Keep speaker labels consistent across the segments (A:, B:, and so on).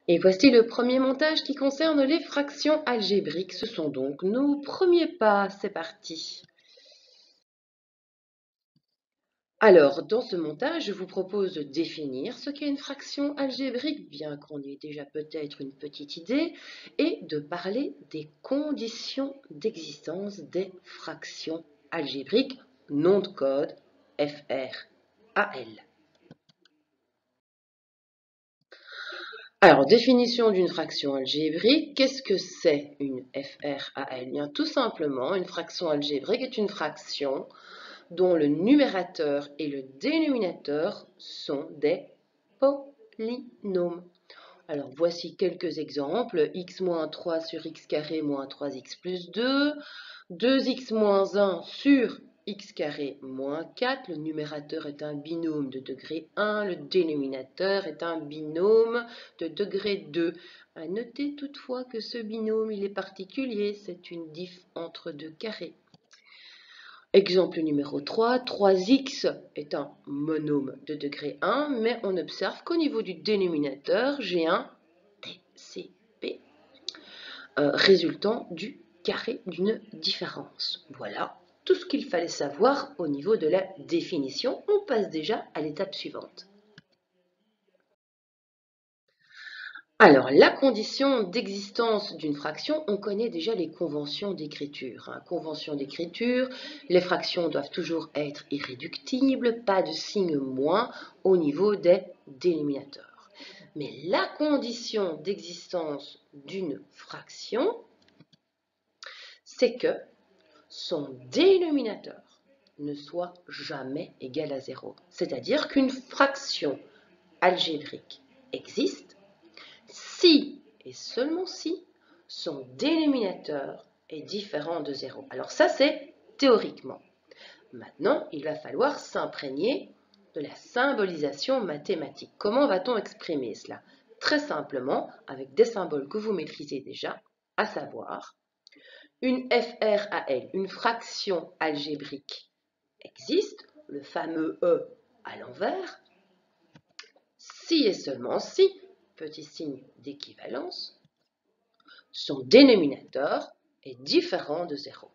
A: Et voici le premier montage qui concerne les fractions algébriques. Ce sont donc nos premiers pas. C'est parti. Alors, dans ce montage, je vous propose de définir ce qu'est une fraction algébrique, bien qu'on ait déjà peut-être une petite idée, et de parler des conditions d'existence des fractions algébriques, nom de code FRAL. Alors, définition d'une fraction algébrique, qu'est-ce que c'est une FRAL? Bien, tout simplement, une fraction algébrique est une fraction dont le numérateur et le dénominateur sont des polynômes. Alors, voici quelques exemples. X moins 3 sur x carré moins 3x plus 2, 2x moins 1 sur x carré moins 4, le numérateur est un binôme de degré 1, le dénominateur est un binôme de degré 2. À noter toutefois que ce binôme il est particulier, c'est une diff entre deux carrés. Exemple numéro 3, 3x est un monôme de degré 1, mais on observe qu'au niveau du dénominateur, j'ai un TCP résultant du carré d'une différence. Voilà tout ce qu'il fallait savoir au niveau de la définition. On passe déjà à l'étape suivante. Alors, la condition d'existence d'une fraction, on connaît déjà les conventions d'écriture. Convention d'écriture, les fractions doivent toujours être irréductibles, pas de signe moins au niveau des dénominateurs. Mais la condition d'existence d'une fraction, c'est que son dénominateur ne soit jamais égal à 0. C'est-à-dire qu'une fraction algébrique existe si et seulement si son dénominateur est différent de 0. Alors ça, c'est théoriquement. Maintenant, il va falloir s'imprégner de la symbolisation mathématique. Comment va-t-on exprimer cela? Très simplement, avec des symboles que vous maîtrisez déjà, à savoir une FRAL, une fraction algébrique, existe, le fameux E à l'envers, si et seulement si, petit signe d'équivalence, son dénominateur est différent de 0.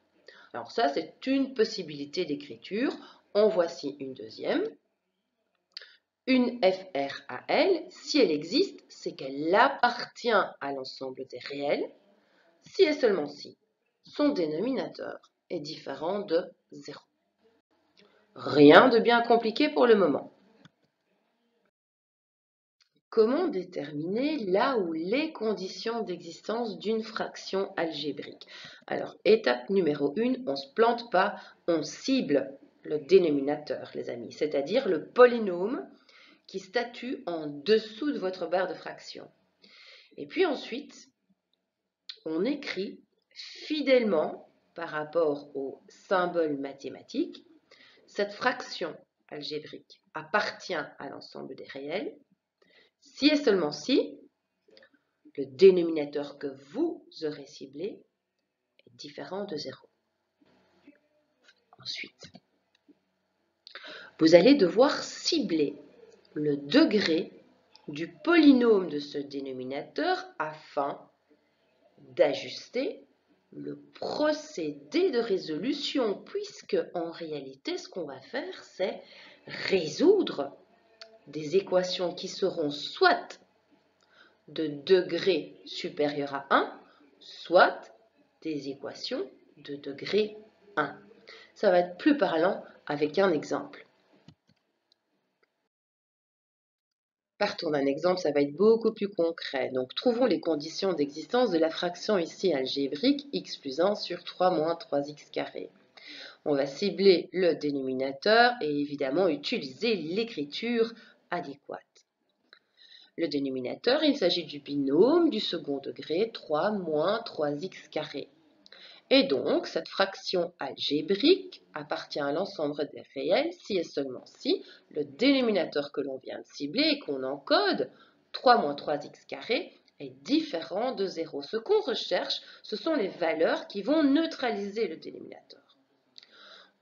A: Alors ça, c'est une possibilité d'écriture. En voici une deuxième. Une FRAL, si elle existe, c'est qu'elle appartient à l'ensemble des réels, si et seulement si son dénominateur est différent de 0. Rien de bien compliqué pour le moment. Comment déterminer là où les conditions d'existence d'une fraction algébrique? Alors, étape numéro 1, on ne se plante pas, on cible le dénominateur, les amis, c'est-à-dire le polynôme qui statue en dessous de votre barre de fraction. Et puis ensuite, on écrit fidèlement par rapport au symbole mathématique. Cette fraction algébrique appartient à l'ensemble des réels si et seulement si le dénominateur que vous aurez ciblé est différent de 0. Ensuite, vous allez devoir cibler le degré du polynôme de ce dénominateur afin d'ajuster le procédé de résolution, puisque en réalité, ce qu'on va faire, c'est résoudre des équations qui seront soit de degré supérieur à 1, soit des équations de degré 1. Ça va être plus parlant avec un exemple. Partons d'un exemple, ça va être beaucoup plus concret. Donc, trouvons les conditions d'existence de la fraction ici algébrique x plus 1 sur 3 moins 3x carré. On va cibler le dénominateur et évidemment utiliser l'écriture adéquate. Le dénominateur, il s'agit du binôme du second degré 3 moins 3x carré. Et donc, cette fraction algébrique appartient à l'ensemble des réels si et seulement si le dénominateur que l'on vient de cibler et qu'on encode, 3 moins 3x carré, est différent de 0. Ce qu'on recherche, ce sont les valeurs qui vont neutraliser le dénominateur.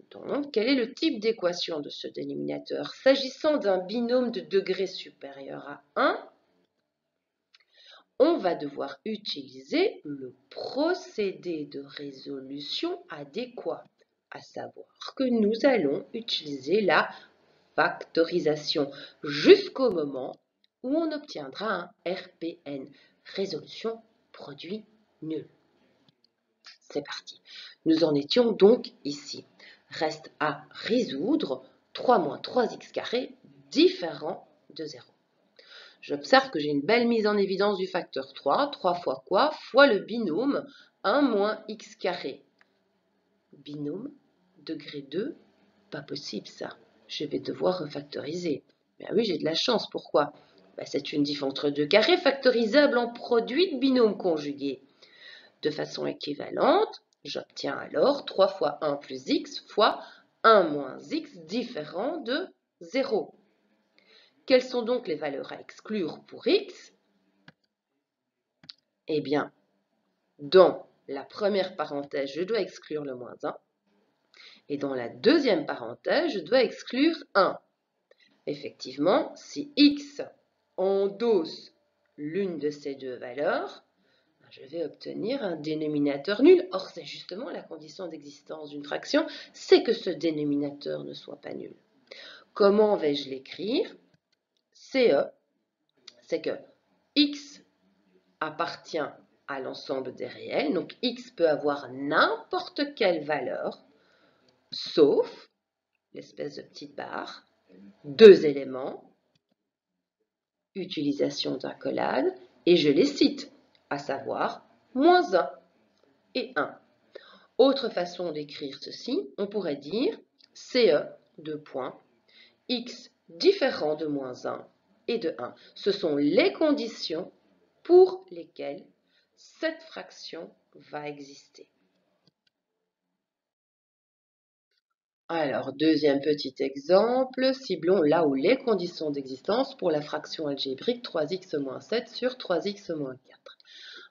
A: Donc, quel est le type d'équation de ce dénominateur? S'agissant d'un binôme de degré supérieur à 1, on va devoir utiliser le procédé de résolution adéquat, à savoir que nous allons utiliser la factorisation jusqu'au moment où on obtiendra un RPN, résolution produit nul. C'est parti. Nous en étions donc ici. Reste à résoudre 3 moins 3x carré différent de 0. J'observe que j'ai une belle mise en évidence du facteur 3. 3 fois quoi? Fois le binôme 1 moins x carré. Binôme, degré 2, pas possible ça. Je vais devoir refactoriser. Ben oui, j'ai de la chance. Pourquoi? Ben, c'est une diff entre deux carrés factorisable en produit de binôme conjugué. De façon équivalente, j'obtiens alors 3 fois 1 plus x fois 1 moins x différent de 0. Quelles sont donc les valeurs à exclure pour x? Eh bien, dans la première parenthèse, je dois exclure le moins 1. Et dans la deuxième parenthèse, je dois exclure 1. Effectivement, si x endosse l'une de ces deux valeurs, je vais obtenir un dénominateur nul. Or, c'est justement la condition d'existence d'une fraction, c'est que ce dénominateur ne soit pas nul. Comment vais-je l'écrire? CE, c'est que x appartient à l'ensemble des réels, donc x peut avoir n'importe quelle valeur, sauf l'espèce de petite barre, deux éléments, utilisation d'accolade, et je les cite, à savoir moins 1 et 1. Autre façon d'écrire ceci, on pourrait dire CE, deux points, x différent de moins 1 et de 1. Ce sont les conditions pour lesquelles cette fraction va exister. Alors, deuxième petit exemple, ciblons là où les conditions d'existence pour la fraction algébrique 3x-7 sur 3x-4.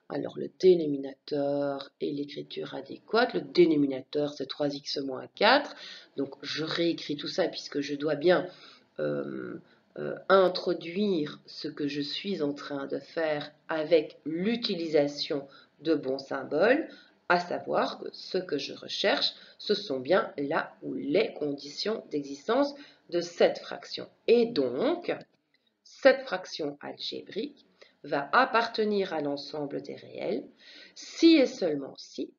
A: Alors, le dénominateur et l'écriture adéquate. Le dénominateur, c'est 3x-4. Donc, je réécris tout ça puisque je dois bien introduire ce que je suis en train de faire avec l'utilisation de bons symboles, à savoir que ce que je recherche, ce sont bien là où les conditions d'existence de cette fraction. Et donc, cette fraction algébrique va appartenir à l'ensemble des réels si et seulement si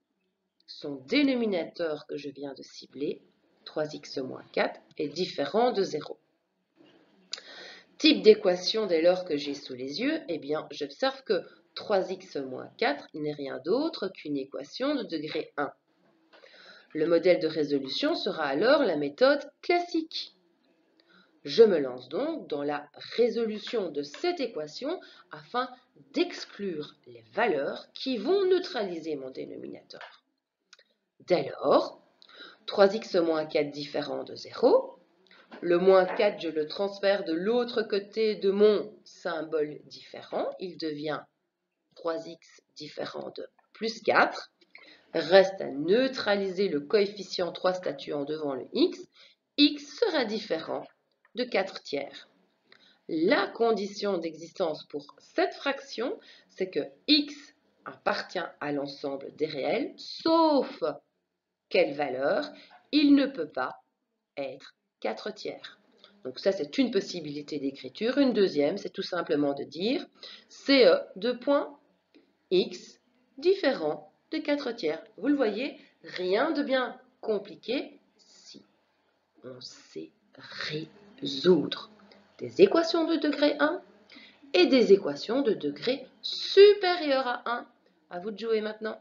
A: son dénominateur que je viens de cibler, 3x-4, est différent de 0. Type d'équation dès lors que j'ai sous les yeux, eh bien, j'observe que 3x-4 n'est rien d'autre qu'une équation de degré 1. Le modèle de résolution sera alors la méthode classique. Je me lance donc dans la résolution de cette équation afin d'exclure les valeurs qui vont neutraliser mon dénominateur. Dès lors, 3x-4 différent de 0, le moins 4, je le transfère de l'autre côté de mon symbole différent. Il devient 3x différent de plus 4. Reste à neutraliser le coefficient 3 statuant devant le x. X sera différent de 4 tiers. La condition d'existence pour cette fraction, c'est que x appartient à l'ensemble des réels, sauf quelle valeur? Il ne peut pas être 4 tiers. Donc ça, c'est une possibilité d'écriture. Une deuxième, c'est tout simplement de dire CE, deux points, x différent de 4 tiers. Vous le voyez, rien de bien compliqué si on sait résoudre des équations de degré 1 et des équations de degré supérieur à 1. À vous de jouer maintenant.